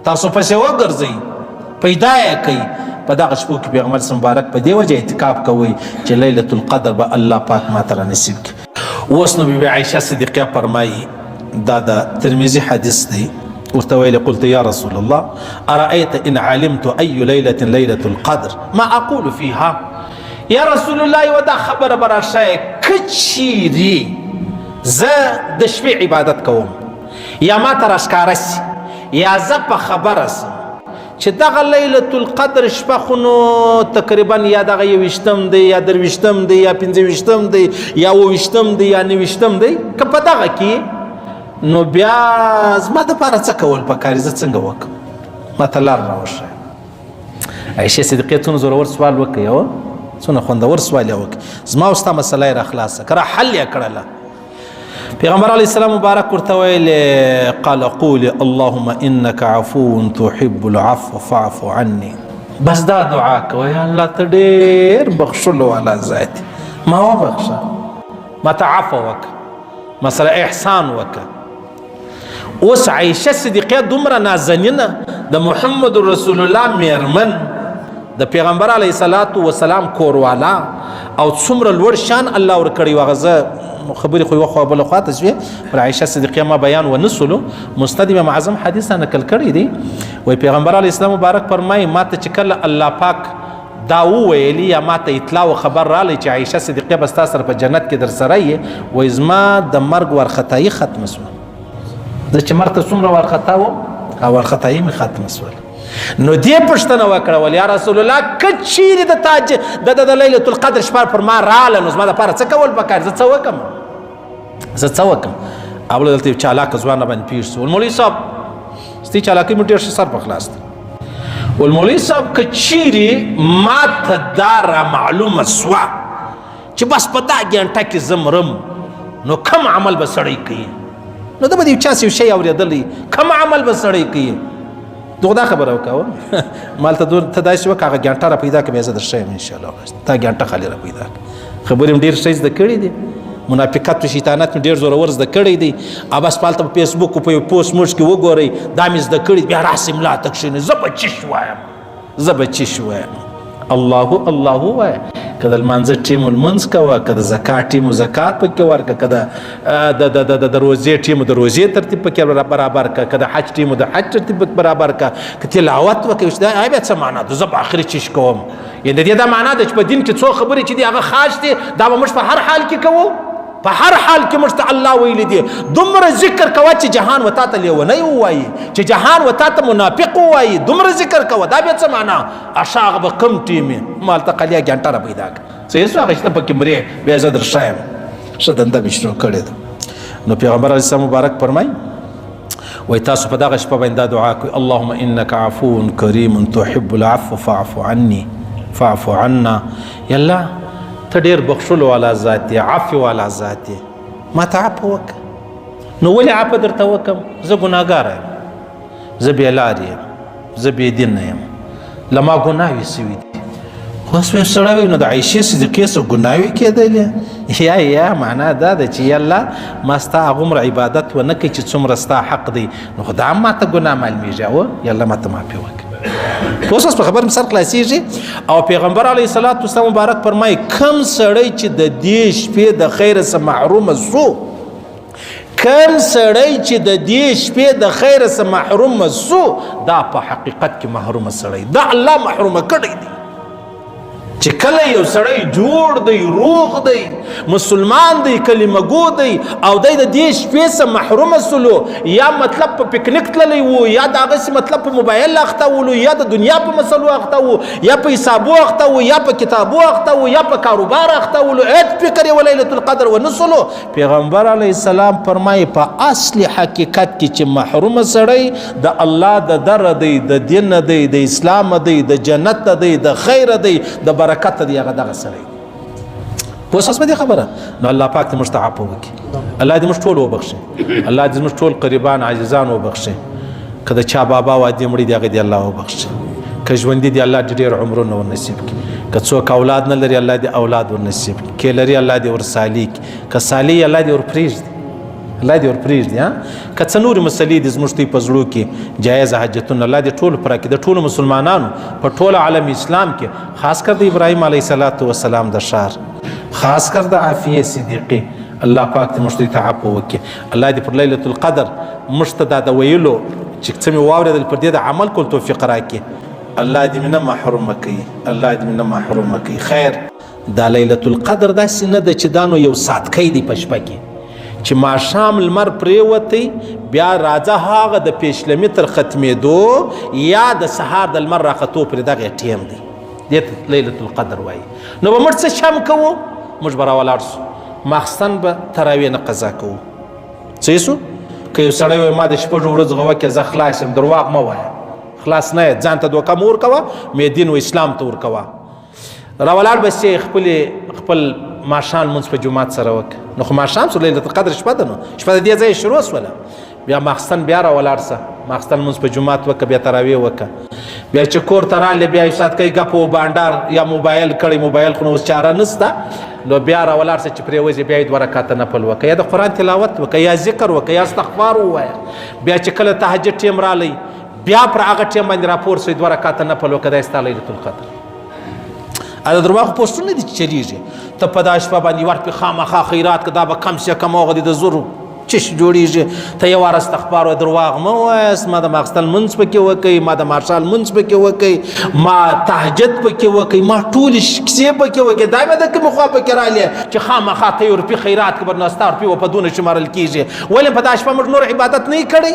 تاسو پسې وګرځئ پیدا یې کوي په دغه شپو کې پیغمبر مبارک په دې وجه اعتکاف کوي چې لیلة القدر به الله پاک ماته را نصیب کړي. اوس نو بیبي عایشه صدیقه فرمایي دا د ترمذي حدیث دی ورته ویلې قلت یا رسول الله أرأيت إن علمت أي ليلة ليلة القدر ما أقول فيها یا رسول الله و دا خبره به راشه کچیري زه د شپې عبادت کوم یا ما ته راښکاره سي یا زه په خبره سم چې دغه لیلة القدر شپه خو نو تقریبا یا دغه 21م دی یا 23م دی یا 25م دی یا 28م دی یا 29م دی که په دغه کې نو بیا زما دپاره څه کول پکار زه څنګه وکړم ما ته لار راوښیه. عایشې صدیقې څونه زورور سوال وکړی او څونه خوندور سوال یې وکړي زما او ستا مسله یې راخلاصه که راحل یې کړله. پیغمبر علیه السلام مبارک ورته ویلې قال قولي اللهم انك عفو تحب العفو فاعف عني. بس دا دعا کوه یا الله ته ډېر بخښلو والا ذات ما وبخښه ما ته عفو وکړه مثلا احسان وکړه. اوس عایشه صدیقه دومره نازنینه د محمد رسول الله میرمن د پیغمبر علیه الصلاة والسلام کوروالا او څومره لوړ شان الله ورکړی و غزه خبرې خو یو خو بل خواته شوې پر عایشه صدیقه ما بیان و نسلو مستند امام اعظم حدیث نقل کړی دی وای پیغمبر علیه السلام مبارک فرمایي ما ته چې کله الله پاک دا وویلی یا ما ته اطلاع او خبر رالی چې عایشه صدیقه به ستا سره په جنت کې در سره یې وای زما د مرګ وارخطایي ختمه سوه زه چې مرګ ته څومره وارخطا وم او وارخطایي مې ختمه سوله. نو دې پوښتنه وکړه ول یا رسول الله که چیرې د تاج د لیلة القدر شپه پر ما راله نو زما دپاره څه کول پکار زه څه وکړم اوله دلته یو چالاکه ځوانه باندې پېښ شو مولوي صاحب ستې چالاکۍ مو ډېر ښه سر په خلاص دی مولوي صاحب که چیرې ما ته دا را معلومه سوه چې بس په دا ګنټه کې زه مرم نو کم عمل به سړی کوي نو ده به د یو چا یو شی اورېدلی کم عمل به سړی کوي دغه دا خبره وکړه مالته ته داسې وکړه هغه ګنټه را پیدا کړه بیا زه در ښیم انشاءالله تا ګنټه خالي را پیدا کړه خبرې م ډېر ښه زده کړي دي منافقت و شیطانت مې ډېر زورور زده کړی دی او بس په هلته په فیسبوک په یو پوسټ موسټ کې وګورئ دا مې زده کړي بیا راسې ملا ته کښېنئ زه به چش وایم الله الله ووایه که د لمانځه ټیم لمونځ کوه که د زکات ټیم زکات پکې ورکړه که د روزې ټیم د روزې ترتیب پکې برابر کړه که د حج ټیم د حج ترتیب پکې برابر کړه که تلاوت وکړې دا بیا څه معنا ده زه به آخري چش کوم یعنې د دې دا معنا ده چې په دین کې څو خبرې چې دي هغه خاص دي دا به موږ په هر حال کې کوو په هر حال کې موږ ته الله ویلی دی دومره ذکر کوه چې جهان و تا ته لیونی ووایي چې جهان و تا ته منافق ووایي دومره ذکر کوه دا بیا څه معنا اشاغ به کم ټیمې ما هلته قلیه ګنټه را پیدا کړه صحیح شو هغه شته پکې مرې بیا زه در ښیم ښه دنده مې شروع کړې ده. نو پیغمبر علیه السلام مبارک فرمایي وای تاسو په دغه شپه باندې دا دعا کوئ اللهم انک عفو کریم تحب العفو فاعف عني فاعف عنا یا الله ته ډېر بخښلو والا ذات یې عفو والا ذات یې ما ته عفو وکړه نو ولې عفو درته وکړم زه ګناهګاره یم زه بېلار یم زه بېدینه یم له ما ګناوې سوي دي خو اوس یو سړی وي نو د عایشې صدیقې څه ګناوې کېدلې یا معنا دا ده چې یا الله ما ستا هغومره عبادت ونه کړي چې څومره ستا حق دی نو خو دا هم ما ته ګناه معلومېږي او یا الله ما ته معافي وکړي. اوس په خبر سر خلاصیږي او پیغمبر علیه الصلاة والسلام مبارک فرمایي کم سړی چې د دې شپې د خیر څخه محرومه سو کم سړی چې د دې شپې د خیر څخه محرومه سو دا په حقیقت کې محرومه سړی دا الله محرومه کړی دی چې کله یو سړی جوړ دی روغ دی مسلمان دی کلمه ګو دی او دی د دې شپې څخه محرومه سلو یا مطلب په پکنیک تللی و یا د هغسې مطلب په موبایل اخته ولو یا د دنیا په مسلو اخته و یا په حسابو اخته و یا په کتابو اخته و یا په کاروبار اخته ولو هیڅ فکر یې و لیلة القدر ونه سلو پیغمبر علیه السلام فرمایي په اصل حقیقت کې چې محرومه سړی د الله د دره دی د دین دی د اسلام دی د جنت دی د خیر دی د برکت دی هغه دغه سړی پوه شوس په دې خبره نو الله پاک دې موږ ته عفو وکړي الله دې موږ ټول وبخښي الله دې موږ ټول قریبان عاجزان وبخښي که د چا بابا وادي مړي دي هغه دې الله وبخښي که ژوندي دي الله دې ډېر عمرونه ورنصیب کړي که څوک اولاد نه لري الله دې اولاد ورنصیب کړي که لري الله دې ورسالي کړي که سالي الله دې ورپرېږدي الله دې ور پرېږدي که څه نورې مسلې دي زموږ دوی په زړو کې جایزه حاجتونه الله دې ټولو پوره کړي د ټولو مسلمانانو په ټول عالم اسلام کې خاص کر د ابراهیم علیه السلام د ښار خاص کر د عافیه صدیقې الله پاک دې موږ ته عفو وکړي الله دې پر لیلة القدر موږ ته دا د ویلو چې څه مې واورېدل پر دې د عمل کول توفیق راکړي الله دې مې نه محرومه کوي الله دې مې نه محرومه کوي خیر دا لیلة القدر داسې نه ده چې دا نو یو ساتکی دی په شپه کې چې ماښام لمر پرېوتی بیا راځه هغه د پیشلمي تر ختمېدو یا د سهار د لمر راختو پرې دغه ټیم دی دې ته لیلة القدر وایي نو به موږ څه شم کوو موږ به راولاړ سو ماخستن به تراویح نه قضا کوو څه سو که یو سړی وایي ما د شپږو ورځو غوکې زه خلاص یم درواغ مه وایه خلاص نه یې ځان ته دوکه مه ورکوه مې دین و اسلام ته ورکوه راولاړ به سې خپل ماښام لمونځ په جومات سره وکړه نو خو ماښام سو لیلة القدر شپه ده نو شپه د دې ځایه شروع سوله بیا ماخستن بیا راولاړ سه ماخستن لمونځ په جومات وکړه بیا تراویح وکړه بیا چې کور ته راغلې بیا یو ساعت کوي ګپ و بانډار یا موبایل کړی موبایل خو نو اوس چاره نشته نو بیا راولاړ سه چې پرېوځي بیا یې 2 رکعته نفل وکړه یا د قرآن تلاوت وکړه یا ذکر وکړه یا استغفار ووایه بیا چې کله تهجد ټیم رالی بیا پر هغه ټیم باندې راپور سوی 2 رکعته نفل وکړه دا ستا لیلة القدر دا درواغو پوسټونه دي چې چلیږي ته په دا شپه باندې ورپې خامخا خیرات که دا به کم سے کم هغه د زرو چش جوړیږي ته یو وار استغفار و درواغ مه وایاست ما د ماخستن لمونځ پکې وکئ ما د ماښام لمونځ پکې وکئ ما تهجد پکې وکئ ما ټولې کیسې پکې وکئ دا مې د کومې خوا پکې رالی چې خامخا ته یو روپۍ خیرات که به نو ستا روپۍ به په دونه شمارل کېږي ولې په دا شپه موږ نور عبادت نه یې کړی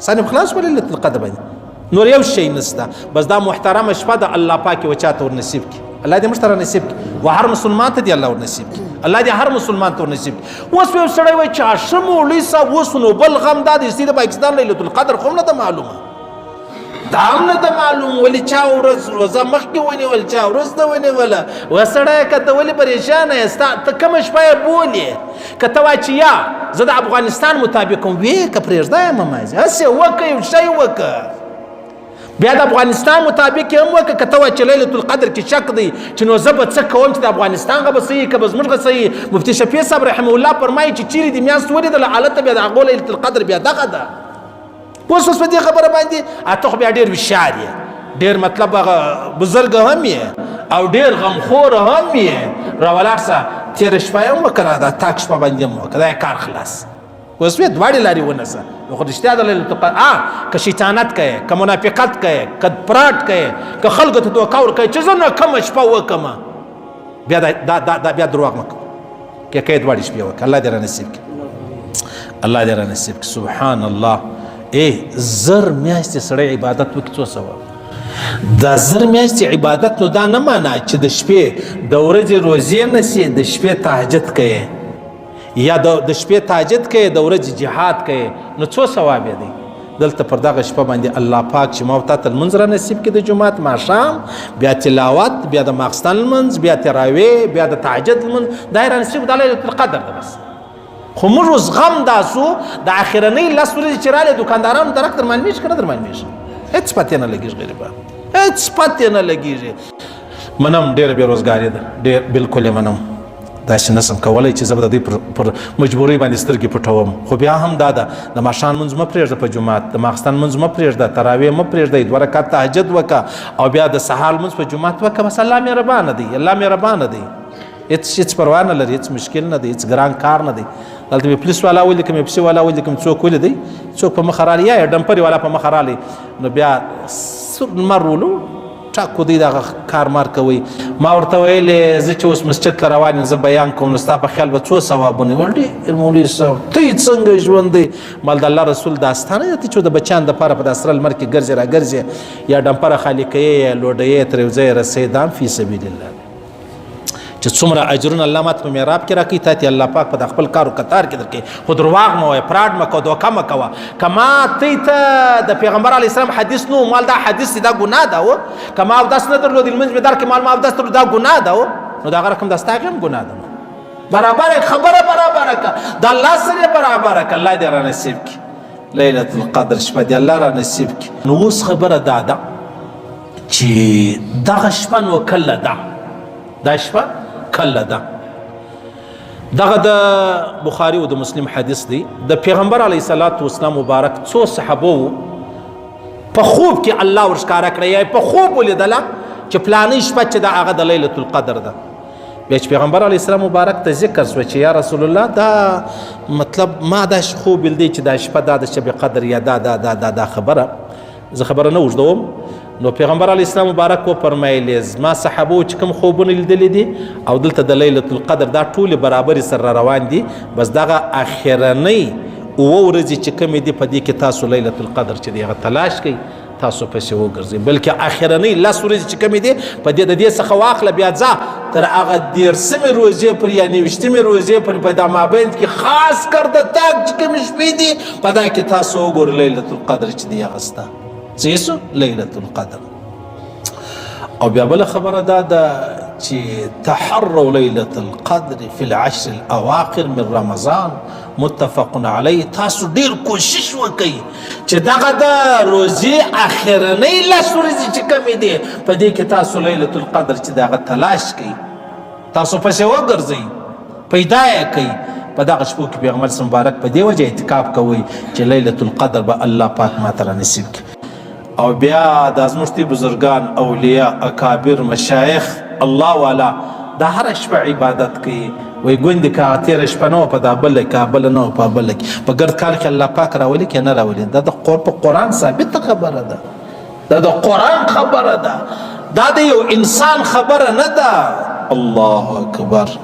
صاحب خلاص په لیلة القدر باندې نور یو شی نشته بس دا محترمه شپه د الله پاک یې چاته ور نصیب کړي الله دې موږ ته رانصیب کړي و هر مسلمان ته دې الله ور نصیب کړي الله دې هر مسلمان ته ور نصیب کړي اوس یو سړی وایي چې هاشم مولوي صاحب اوس نو بل غم دا دی چې د پاکستان لیلة القدر خو هم نه ده معلومه دا هم نه ده معلوم ولې چا ورځ روزه مخکې ونیول چا وروسته ونیوله و سړی که ته ولې پریشانه یې ستا ته کومه شپه یې بولې که ته وایې چې یا زه د افغانستان مطابق یم ویې که پرېږده یم مازې هسې وکړه یو شی وکړه بیا د افغانستان مطابق هم وکړه که ته وایې چې لیلة القدر کې شک دی چې نو زه به څه کوم چې د افغانستان غه به صحیح که به زموږ غه صحیح مفتي شفیع صاحب رحمه الله فرمایي چې چیرې دې میاشت ولیدله هلته بیا د هغو لیلة القدر بیا دغه ده اوس په دې خبره باندې ته خو بیا ډېر هوښیار یې ډېر مطلب هغه بزرګ هم یې او ډېر غمخوره هم یې راولاړ سه تېره شپه یې هم وکړه دا تاک شپه باندې هم وکړه دا یې کار خلاص اوس بیا دواړې لارې ونیسه نو خو رښتیا د لیلة القدر که شیطانت کوې که منافقت کوې که پراټ کوې که خلکو ته دوکه ورکوې چې زه نه کومه شپه وکړمه بیا دا بیا درواغ مه کوه که کوې دواړې شپې وکړه الله دې رانصیب کړي الله دې رانصیب کړي سبحان الله زر میاشتې سړی عبادت وکړي څو ثواب دا زر میاشتې عبادت نو دا نه معنا چې د شپې د ورځې روزې نسي د شپې تهجد کوې یا د شپې تهجد کوې د ورځې جهاد کوې نو څو ثواب یې دی دلته پر دغه شپه باندې الله پاک چې ما تا ته لمونځ را نصیب کړي د جومات ماښام بیا تلاوت بیا د ماخستن لمونځ بیا تراویح بیا د تهجد لمونځ دا یې را نصیب دا لیلة القدر ده بس خو موږ اوس غم داسو د اخرنۍ 10 ورځې چې راغلې دوکاندارانو درک در معلومېږي که نه در معلومېږي هېڅ پتې نه لګېږي غریبه هېڅ پتې نه لګېږي منم ډېره بېروزګاري ده ډېر بلکل یې منم داسې نسم کولی چې زه به د دوی پر مجبورۍ باندې سترګې پټوم خو بیا هم دا ده د ماښام لمونځ مه پرېږده په جومات د ماخستن لمونځ مه پرېږده تراویح مه پرېږدئ 2 رکعت تهجد وکړه او بیا د سهار لمونځ په جومات وکړه بس الله مهربانه دی الله مهربانه دی هېڅ پروا نه لري هېڅ مشکل نه دی هېڅ ګران کار نه دی دلته مې پولیس والا ولیکم مې پسې والا ولیکم څوک ولیدئ څوک په مخه رالی یا ډمپرې والا په مخه رالی نو بیا لمر ولو ټاکو دی دغه کار مار کوي ما ورته ویلې زه چې اوس مسجد ته روان یم زه بیان کوم نو ستا په خیال به څو ثوابونه ویل ډېر مولوي صاحب ته یې څنګه ژوند دی مال د الله رسول داستانه دی چې د بچیانو دپاره په دا سره لمر کې ګرځې را ګرځې یا ډمپره خالي کوې یا لوډوې تر یو ځایه رسوې دا هم فی سبیل الله چې څومره اجرونه الله ماته په محراب کې راکوي تا ته الله پاک په د خپل کار و کتار کې درکوي خو درواغ مه وایه پراډ مه کوه دوکه مه کوه که ما ته د پیغمبر علیه السلام حدیث نه و مال دا حدیث دی دا ګناه ده و که ما اودس نه درلودی لمونځ مې درکړې مال ما اودس درلود دا ګناه ده و نو د هغه رقم دا ستا هغې هم ګناه ده برابره خبره برابره که د الله سره برابره که الله دې را نصیب کړي لیلة القدر شپه دې الله را نصیب کړي نو اوس خبره دا ده چې دغه شپه نو کله ده دا شپه کله ده دغه د بخاری او د مسلم حدیث دی د پیغمبر علیه الصلاۃ والسلام مبارک څو صحابه په خوب کې الله ورښکاره کړی په خوب ولیدله چې پلانې شپه چې د هغه د لیلة القدر ده بیا چې پیغمبر علیه السلام مبارک ته ذکر شو چې یا رسول الله دا مطلب ما دا خوب لیدی چې دا شپه دا د شب قدر یا دا خبره زه خبره نه اوږدوم نو پیغمبر علیه السلام مبارک وفرمایل زما صحابو چې کوم خوبونه لیدلي دي او دلته د لیلة القدر دا ټولې برابرې سره روان دي بس دغه اخرنۍ اوه ورځې چې کومې دي په دې کې تاسو لیلة القدر چې دی هغه تلاش کوئ تاسو پسې وګرځئ بلکې اخرنۍ 10 ورځې چې کومې دي په دې د دې څخه واخله بیا ځه تر هغه 13مې روژې پورې یا 29مې روژې پورې په دا مابین کې خاص کر د تاک چې کومې شپې دي په دا کې تاسو وګورئ لیلة القدر چې دی هغه ستا څه یې لیلة القدر او بیا بله خبره دا ده چې تحروا لیلة القدر فی العشر الاواخر من رمضان متفق علیه تاسو ډیر کوشش وکئ چې دغه د روزې اخرنۍ 10 ورځې چې کمې دي په دې کې تاسو لیلة القدر چې دغه تلاش کئ تاسو پسې وګرځئ پیدا یې کئ په دغه شپو کې پیغمبر مبارک په دې وجه اعتکاف کوئ چې لیلة القدر به الله پاک ماته را نصیب کړي او بیا د زموږ بزرګان اولیاء اکابر مشایخ الله والا دا هر شپه عبادت کوي وای ګوندې که تېره شپه نه وه په دا بله کې بله نه وه په بله کې په ګرد کال کې الله پاک راولي که نه راولي دا د په قرآن ثابته خبره ده دا د قرآن خبره ده دا د یو انسان خبره نه ده الله اکبر